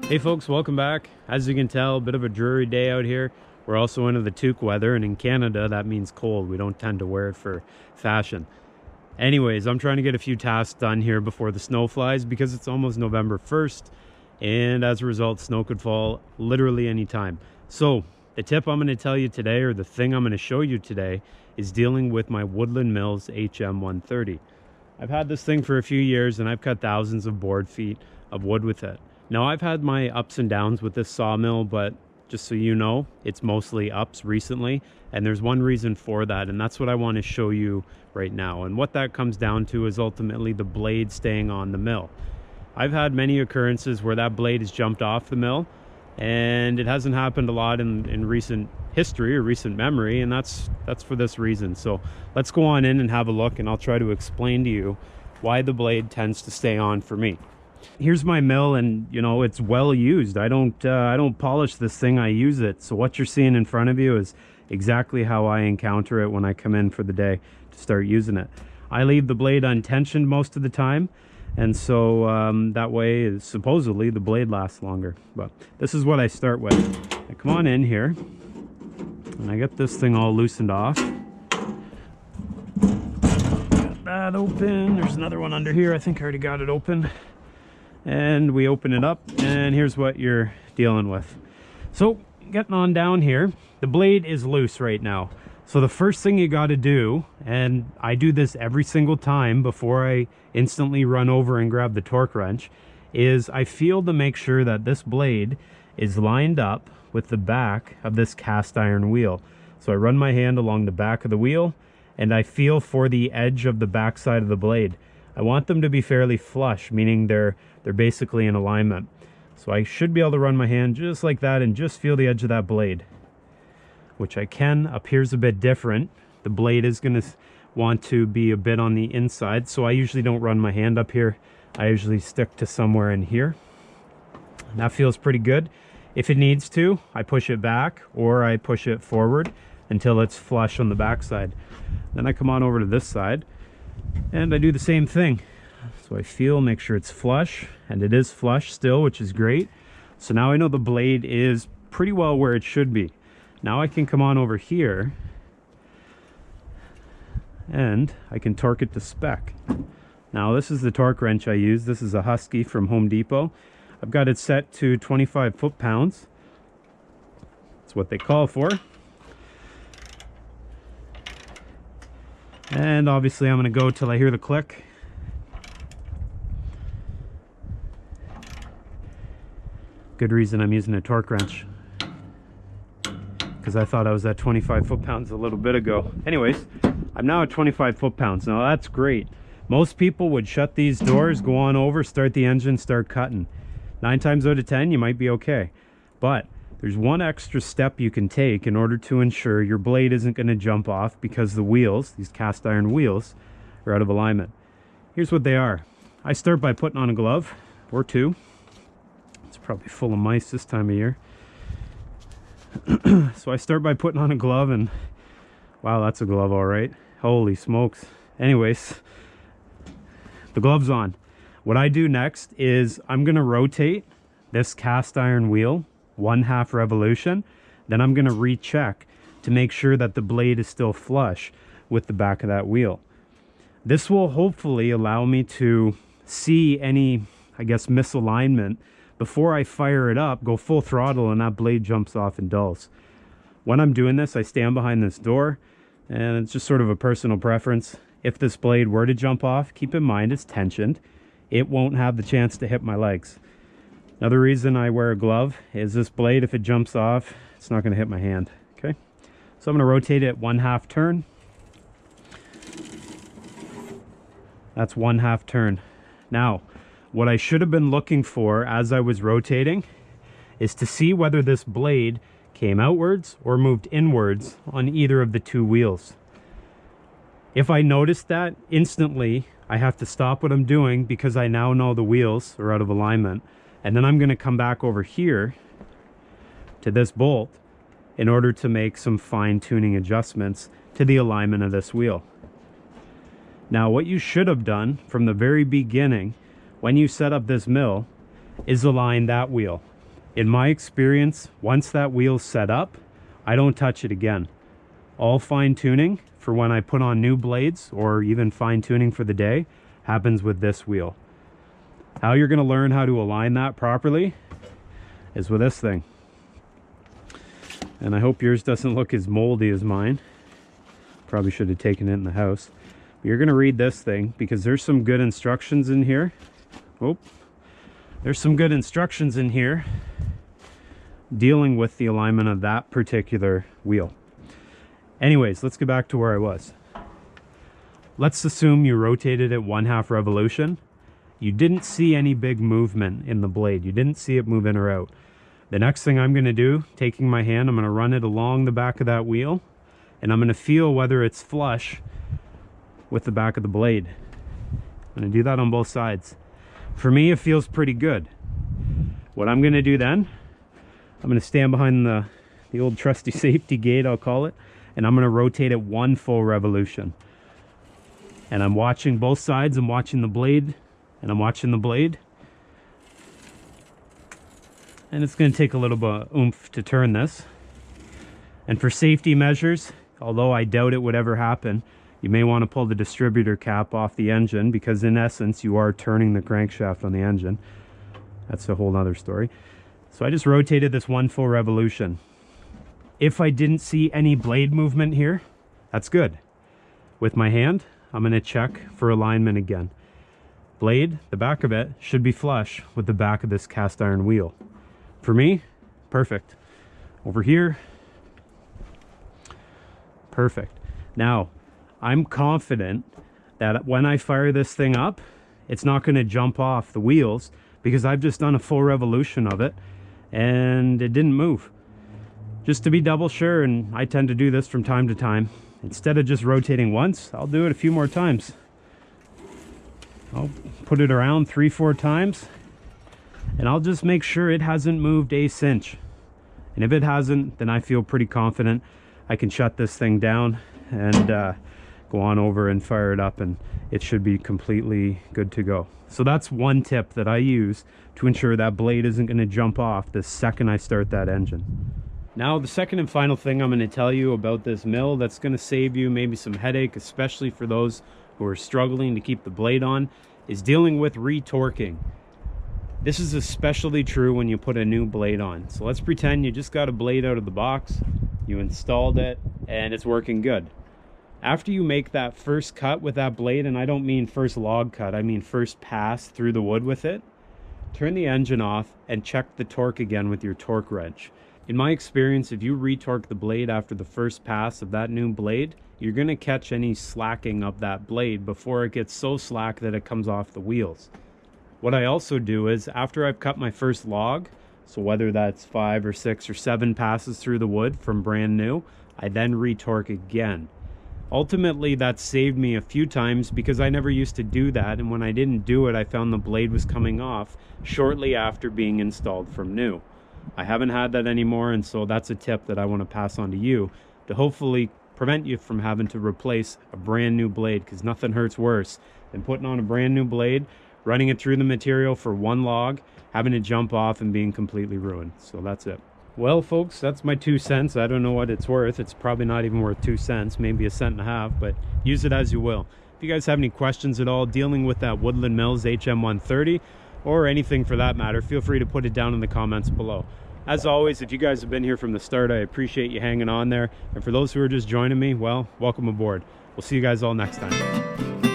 Hey folks, welcome back. As you can tell, a bit of a dreary day out here. We're also into the toque weather, and in Canada that means cold. We don't tend to wear it for fashion. Anyways, I'm trying to get a few tasks done here before the snow flies because it's almost November 1st, and as a result, snow could fall literally any time. So the tip I'm going to tell you today, or the thing I'm going to show you today, is dealing with my Woodland Mills HIM130. I've had this thing for a few years and I've cut thousands of board feet of wood with it. Now, I've had my ups and downs with this sawmill, but just so you know, it's mostly ups recently, and there's one reason for that, and that's what I want to show you right now. And what that comes down to is ultimately the blade staying on the mill. I've had many occurrences where that blade has jumped off the mill, and it hasn't happened a lot in recent history or recent memory, and that's for this reason. So let's go on in and have a look, and I'll try to explain to you why the blade tends to stay on for me. Here's my mill, and you know, it's well used. I don't polish this thing, I use it. So what you're seeing in front of you is exactly how I encounter it when I come in for the day to start using it. I leave the blade untensioned most of the time, and so that way supposedly the blade lasts longer. But this is what I start with. I come on in here and I get this thing all loosened off. Got that open. There's another one under here. I think I already got it open. And we open it up, and here's what you're dealing with. So getting on down here, the blade is loose right now. So the first thing you got to do, and I do this every single time before I instantly run over and grab the torque wrench, is I feel to make sure that this blade is lined up with the back of this cast iron wheel. So I run my hand along the back of the wheel and I feel for the edge of the back side of the blade. I want them to be fairly flush, meaning they're basically in alignment. So I should be able to run my hand just like that and just feel the edge of that blade, which I can. Appears a bit different. The blade is going to want to be a bit on the inside, so I usually don't run my hand up here. I usually stick to somewhere in here. And that feels pretty good. If it needs to, I push it back or I push it forward until it's flush on the back side. Then I come on over to this side and I do the same thing. So I feel, make sure it's flush, and it is flush still, which is great. So now I know the blade is pretty well where it should be. Now I can come on over here and I can torque it to spec. Now this is the torque wrench I use. This is a Husky from Home Depot. I've got it set to 25 foot-pounds. That's what they call for. And obviously I'm going to go till I hear the click. Good reason I'm using a torque wrench, because I thought I was at 25 foot-pounds a little bit ago. Anyways, I'm now at 25 foot-pounds. Now that's great. Most people would shut these doors, go on over, start the engine, start cutting. 9 times out of 10 you might be okay, but there's one extra step you can take in order to ensure your blade isn't going to jump off because the wheels, these cast iron wheels, are out of alignment. Here's what they are. I start by putting on a glove or two. It's probably full of mice this time of year. So I start by putting on a glove, and wow, that's a glove, all right. Holy smokes. Anyways, the glove's on. What I do next is I'm going to rotate this cast iron wheel 1/2 revolution. Then I'm going to recheck to make sure that the blade is still flush with the back of that wheel. This will hopefully allow me to see any, I guess, misalignment before I fire it up, go full throttle, and that blade jumps off and dulls. When I'm doing this, I stand behind this door, and it's just sort of a personal preference. If this blade were to jump off, keep in mind it's tensioned. It won't have the chance to hit my legs. Another reason I wear a glove is this blade, if it jumps off, it's not going to hit my hand. Okay, so I'm going to rotate it 1/2 turn. That's 1/2 turn. Now, what I should have been looking for as I was rotating is to see whether this blade came outwards or moved inwards on either of the two wheels. If I notice that instantly, I have to stop what I'm doing because I now know the wheels are out of alignment. And then I'm going to come back over here to this bolt in order to make some fine-tuning adjustments to the alignment of this wheel. Now, what you should have done from the very beginning when you set up this mill is align that wheel. In my experience, once that wheel's set up, I don't touch it again. All fine tuning for when I put on new blades, or even fine tuning for the day, happens with this wheel. How you're going to learn how to align that properly is with this thing. And I hope yours doesn't look as moldy as mine. Probably should have taken it in the house. But you're going to read this thing because there's some good instructions in here. Oh, there's some good instructions in here dealing with the alignment of that particular wheel. Anyways, let's get back to where I was. Let's assume you rotated it 1/2 revolution. You didn't see any big movement in the blade. You didn't see it move in or out. The next thing I'm going to do, taking my hand, I'm going to run it along the back of that wheel, and I'm going to feel whether it's flush with the back of the blade. I'm going to do that on both sides. For me, it feels pretty good. What I'm going to do then, I'm going to stand behind the old trusty safety gate, I'll call it, and I'm going to rotate it 1 full revolution. And I'm watching both sides. I'm watching the blade, and I'm watching the blade. And it's going to take a little bit of oomph to turn this. And for safety measures, although I doubt it would ever happen, you may want to pull the distributor cap off the engine, because in essence you are turning the crankshaft on the engine. That's a whole nother story. So I just rotated this 1 full revolution. If I didn't see any blade movement here, that's good. With my hand, I'm going to check for alignment again. Blade, the back of it, should be flush with the back of this cast iron wheel. For me, perfect. Over here, perfect. Now, I'm confident that when I fire this thing up, it's not going to jump off the wheels, because I've just done a full revolution of it and it didn't move. Just to be double sure, and I tend to do this from time to time, instead of just rotating once, I'll do it a few more times. I'll put it around 3-4 times, and I'll just make sure it hasn't moved a cinch. And if it hasn't, then I feel pretty confident I can shut this thing down and go on over and fire it up, and it should be completely good to go. So that's one tip that I use to ensure that blade isn't going to jump off the second I start that engine. Now, the second and final thing I'm going to tell you about this mill that's going to save you maybe some headache, especially for those who are struggling to keep the blade on, is dealing with retorquing. This is especially true when you put a new blade on. So let's pretend you just got a blade out of the box, you installed it, and it's working good. After you make that first cut with that blade, and I don't mean first log cut, I mean first pass through the wood with it, turn the engine off and check the torque again with your torque wrench. In my experience, if you retorque the blade after the first pass of that new blade, you're going to catch any slacking of that blade before it gets so slack that it comes off the wheels. What I also do is, after I've cut my first log, so whether that's 5 or 6 or 7 passes through the wood from brand new, I then retorque again. Ultimately, that saved me a few times because I never used to do that, and when I didn't do it, I found the blade was coming off shortly after being installed from new. I haven't had that anymore, and so that's a tip that I want to pass on to you to hopefully prevent you from having to replace a brand new blade, because nothing hurts worse than putting on a brand new blade, running it through the material for 1 log, having to jump off and being completely ruined. So that's it. Well, folks, that's my 2 cents. I don't know what it's worth. It's probably not even worth 2 cents, maybe 1.5 cents, but use it as you will. If you guys have any questions at all dealing with that Woodland Mills HIM130, or anything for that matter, feel free to put it down in the comments below. As always, if you guys have been here from the start, I appreciate you hanging on there. And for those who are just joining me, well, welcome aboard. We'll see you guys all next time.